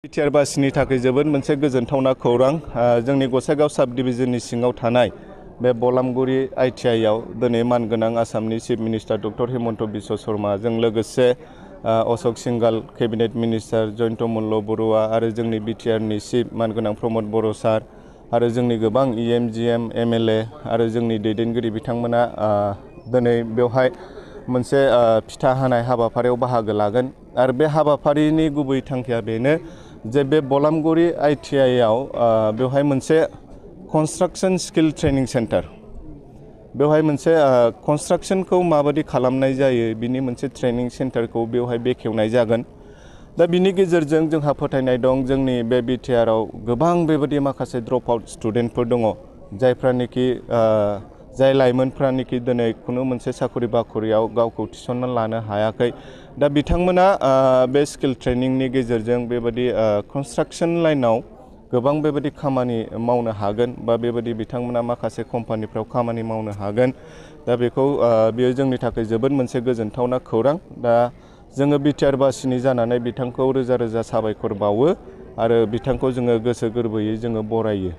BTR बासिनि थाखाय जोबोद मोनसे गोजोनथावना खौरां जोंनि गसाइगाव साब डिभिजननि सिङाव थानाय बे बलामगुरि आइटिआइआव दिनै मानगोनां आसामनि chief minister doctor Himanta Biswa शर्माजों लोगोसे अशोक सिंघाल केबिनेट मिनिस्टार जयन्त मल्ल बरुवा आरो जोंनि बिटिआरनि चिफ मानगोनां प्रमद बर' सार आरो जोंनि गोबां इएम जिएम एमएलए आरो जोंनि दैदेनगिरि बिथांमोना दिनै बेवहाय मोनसे फिथा हानाय हाबाफारियाव बाहागो लागोन आरो बे हाबाफारिनि गुबै थांखिया बेनो जे बे बलामगुरि आइटिआइआव बेवहाय मोनसे कन्स्ट्राक्शन स्किल ट्रेनिं सेन्टार बेवहाय मोनसे कन्स्ट्राक्शनखौ माबायदि खालामनाय जायो बिनि मोनसे ट्रेनिं सेन्टारखौ बेवहाय बेखेवनाय जागोन। दा बिनि गेजेरजों जोंहा फोथायनाय दं जोंनि बे बिटिआरआव गोबां बेबायदि माखासे ड्रप आउट स्टुडेन्टफोर दङ जायफ्रानोखि जाय लाइमोनफ्रानोखि दिनै खुनु मोनसे साखरि बाखरियाव गावखौ थिसनना लानो हायाखै दा बिथांमोना बे स्किल ट्रेनिंनि गेजेरजों बेबायदि कन्स्ट्राक्शन लाइनाव गोबां बेबायदि खामानि मावनो हागोन बा बेबायदि बिथांमोना माखासे कम्पानिफ्राव खामानि मावनो हागोन। दा बेयो जोंनि थाखाय जोबोद मोनसे गोजोनथावना खौरां। दा जोङो बिटिआर बासिनि जानानै बिथांखौ रोजा रोजा साबायखर बावो आरो बिथांखौ जोङो गोसो गोरबोयै जोङो बरायो।